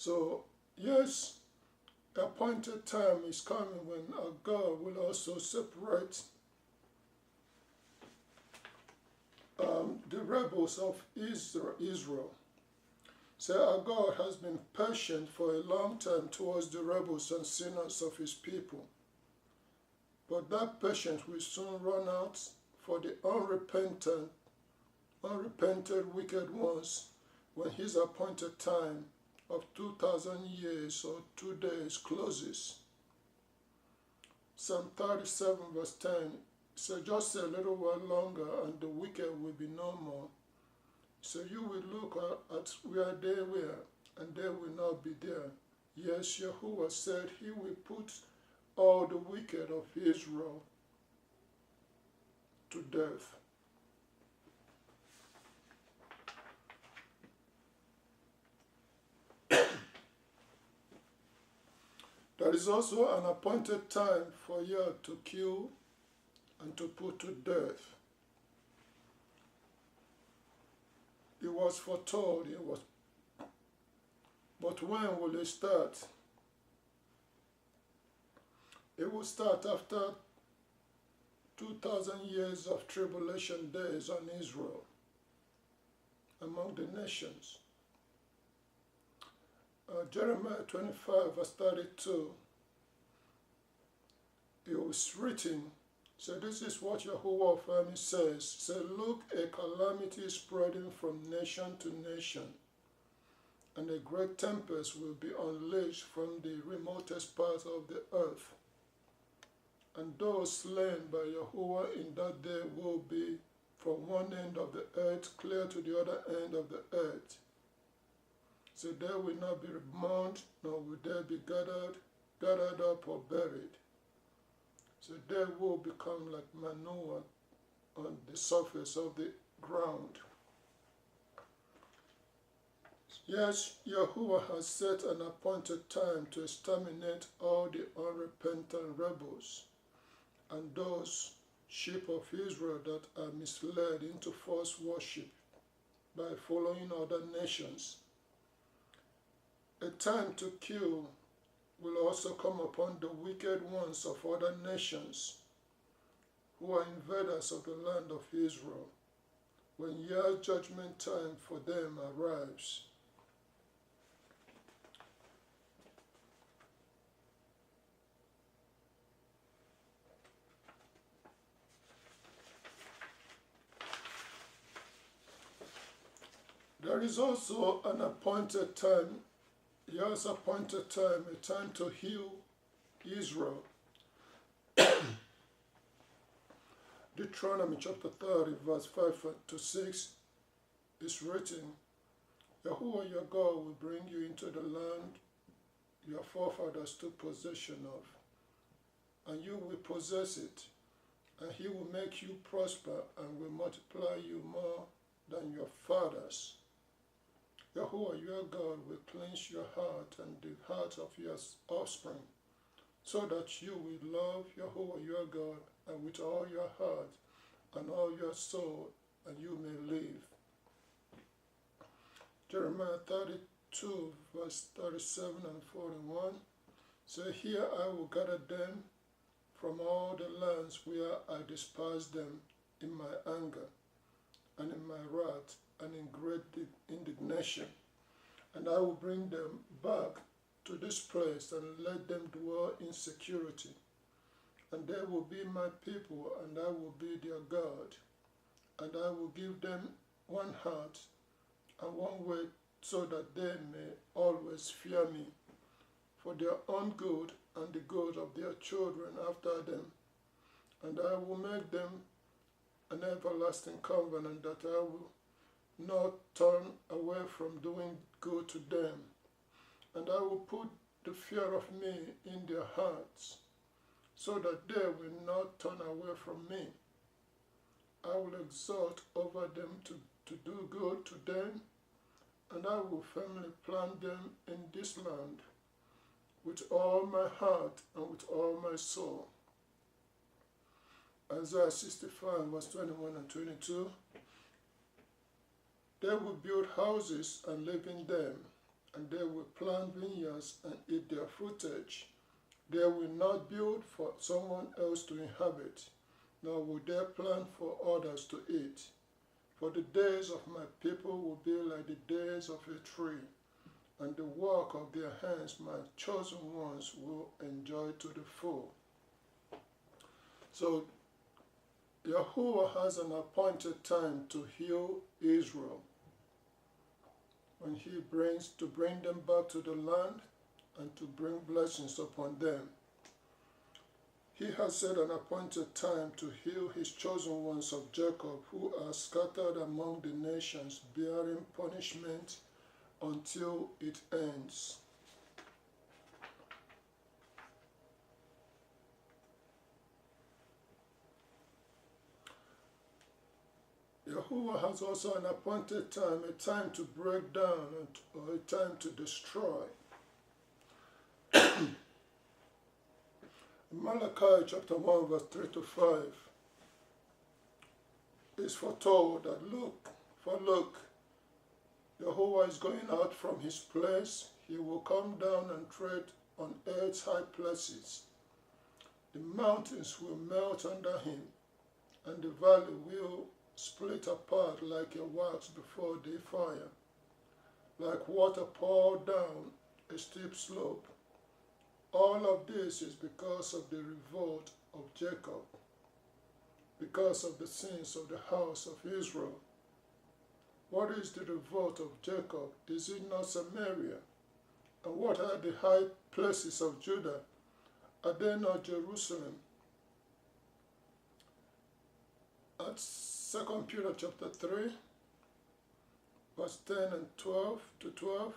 So, yes, the appointed time is coming when our God will also separate the rebels of Israel. So our God has been patient for a long time towards the rebels and sinners of his people. But that patience will soon run out for the unrepented wicked ones when his appointed time of 2,000 years or 2 days closes. Psalm 37 verse 10 says, just a little while longer and the wicked will be no more. So you will look at where they were and they will not be there. Yes, Yahuwah said he will put all the wicked of Israel to death. There is also an appointed time for Yah to kill and to put to death. It was foretold, but when will it start? It will start after 2,000 years of tribulation days on Israel among the nations. Jeremiah 25 verse 32, it was written, so this is what Yahuwah of armies says, say, look, a calamity is spreading from nation to nation, and a great tempest will be unleashed from the remotest parts of the earth. And those slain by Yahuwah in that day will be from one end of the earth clear to the other end of the earth. So they will not be mourned, nor will they be gathered up or buried. So they will become like manure on the surface of the ground. Yes, Yahuwah has set an appointed time to exterminate all the unrepentant rebels and those sheep of Israel that are misled into false worship by following other nations. A time to kill will also come upon the wicked ones of other nations who are invaders of the land of Israel when Yah's judgment time for them arrives. There is also an appointed time, Yah's appointed time, a time to heal Israel. Deuteronomy chapter 30, verse 5 to 6 is written, Yahuwah your God will bring you into the land your forefathers took possession of, and you will possess it, and he will make you prosper and will multiply you more than your fathers. Yahuwah your God will cleanse your heart and the heart of your offspring, so that you will love Yahuwah your God and with all your heart and all your soul, and you may live. Jeremiah 32, verse 37 and 41, say, here I will gather them from all the lands where I despised them in my anger and in my wrath and in great indignation, and I will bring them back to this place and let them dwell in security. And they will be my people, and I will be their God. And I will give them one heart and one way, so that they may always fear me, for their own good and the good of their children after them. And I will make them an everlasting covenant, that I will not turn away from doing good to them. And I will put the fear of me in their hearts, so that they will not turn away from me. I will exalt over them to do good to them, and I will firmly plant them in this land with all my heart and with all my soul. Isaiah 65, verse 21 and 22. They will build houses and live in them, and they will plant vineyards and eat their fruitage. They will not build for someone else to inhabit, nor will they plant for others to eat. For the days of my people will be like the days of a tree, and the work of their hands my chosen ones will enjoy to the full. So Yahuwah has an appointed time to heal Israel, when he bring them back to the land and to bring blessings upon them. He has set an appointed time to heal his chosen ones of Jacob, who are scattered among the nations, bearing punishment until it ends. Yahuwah has also an appointed time, a time to break down or a time to destroy. In Malachi chapter 1 verse 3 to 5, is foretold that look, Yahuwah is going out from his place. He will come down and tread on earth's high places. The mountains will melt under him, and the valley will split apart like a wax before the fire, like water poured down a steep slope. All of this is because of the revolt of Jacob, because of the sins of the house of Israel. What is the revolt of Jacob? Is it not Samaria? And what are the high places of Judah? Are they not Jerusalem? At 2 Peter chapter 3, verse 10 and 12 to 12,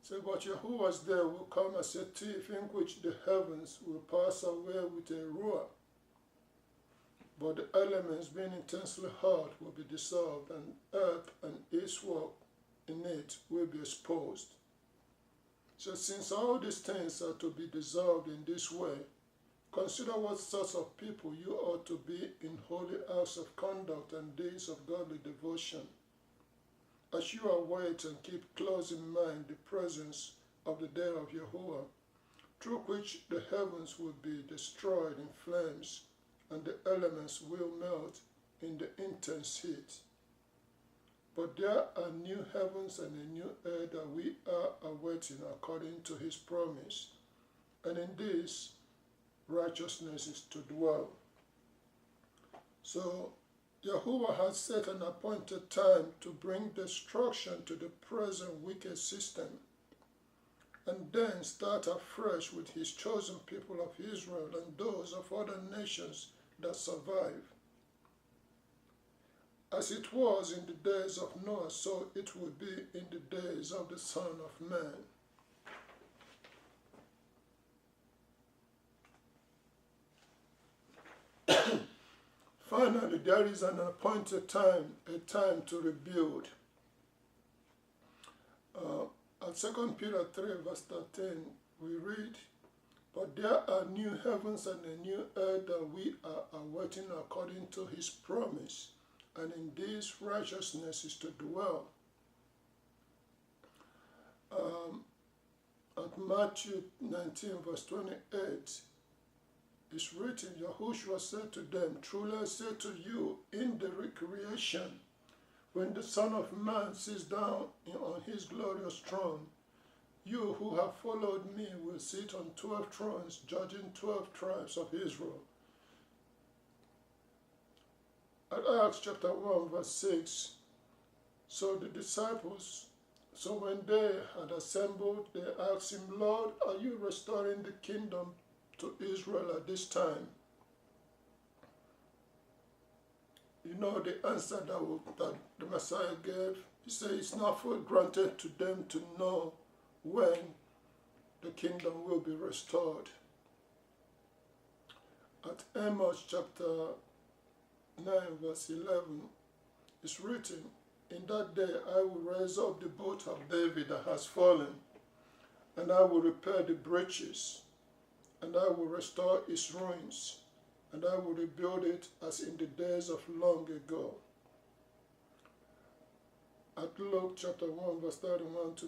say, but Yahuwah's day will come as a thief, in which the heavens will pass away with a roar. But the elements, being intensely hot, will be dissolved, and earth and its work in it will be exposed. So since all these things are to be dissolved in this way, consider what sorts of people you ought to be in holy acts of conduct and deeds of godly devotion, as you await and keep close in mind the presence of the day of Yahuwah, through which the heavens will be destroyed in flames, and the elements will melt in the intense heat. But there are new heavens and a new earth that we are awaiting according to his promise, and in this righteousness is to dwell. So Yahuwah has set an appointed time to bring destruction to the present wicked system, and then start afresh with his chosen people of Israel and those of other nations that survive. As it was in the days of Noah, so it will be in the days of the Son of Man. Finally, there is an appointed time, a time to rebuild. At 2 Peter 3 verse 13, we read, but there are new heavens and a new earth that we are awaiting according to his promise, and in this righteousness is to dwell. At Matthew 19 verse 28, it's written, Yahushua said to them, truly I say to you, in the recreation, when the Son of Man sits down on his glorious throne, you who have followed me will sit on 12 thrones, judging 12 tribes of Israel. At Acts chapter 1 verse 6, so the disciples, so when they had assembled, they asked him, Lord, are you restoring the kingdom to Israel at this time? You know the answer that the Messiah gave? He said it's not for granted to them to know when the kingdom will be restored. At Amos chapter 9 verse 11, it's written, in that day I will raise up the boat of David that has fallen, and I will repair the breaches, and I will restore its ruins, and I will rebuild it as in the days of long ago. At Luke chapter 1 verse 31 to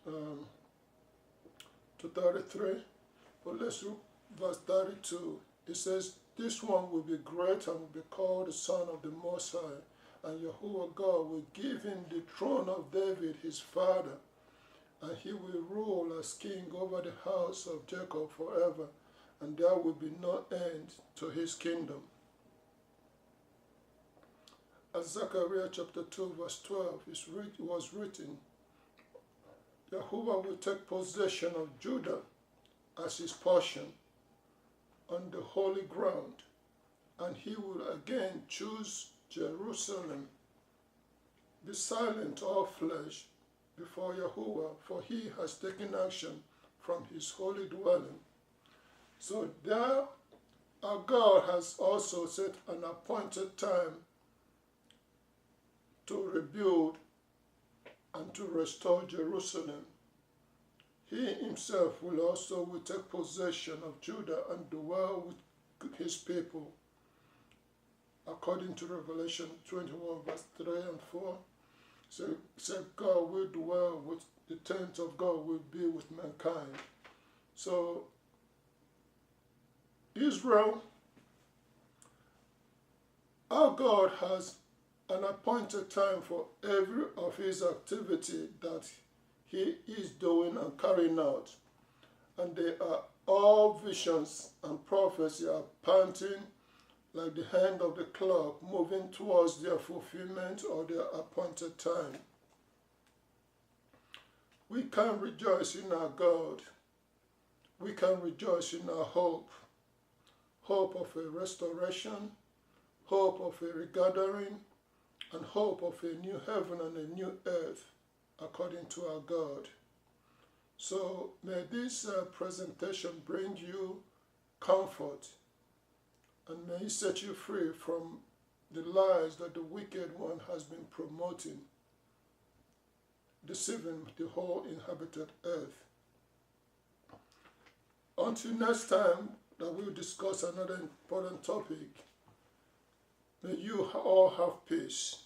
um, to 33. But let's read verse 32. It says, this one will be great and will be called the Son of the Most High, and Yahuwah God will give him the throne of David his father, and he will rule as king over the house of Jacob forever, and there will be no end to his kingdom. As Zechariah chapter 2 verse 12 was written, Yahuwah will take possession of Judah as his portion on the holy ground, and he will again choose Jerusalem. Be silent, all flesh, before Yahuwah, for he has taken action from his holy dwelling. So there, our God has also set an appointed time to rebuild and to restore Jerusalem. He himself will take possession of Judah and dwell with his people. According to Revelation 21 verse 3 and 4, said God will dwell with, the tent of God will be with mankind. So Israel, our God has an appointed time for every of his activity that he is doing and carrying out. And they are all visions and prophecy are panting like the hand of the clock, moving towards their fulfillment or their appointed time. We can rejoice in our God. We can rejoice in our hope. Hope of a restoration, hope of a regathering, and hope of a new heaven and a new earth, according to our God. So may this presentation bring you comfort, and may it set you free from the lies that the wicked one has been promoting, deceiving the whole inhabited earth. Until next time that we'll discuss another important topic, may you all have peace.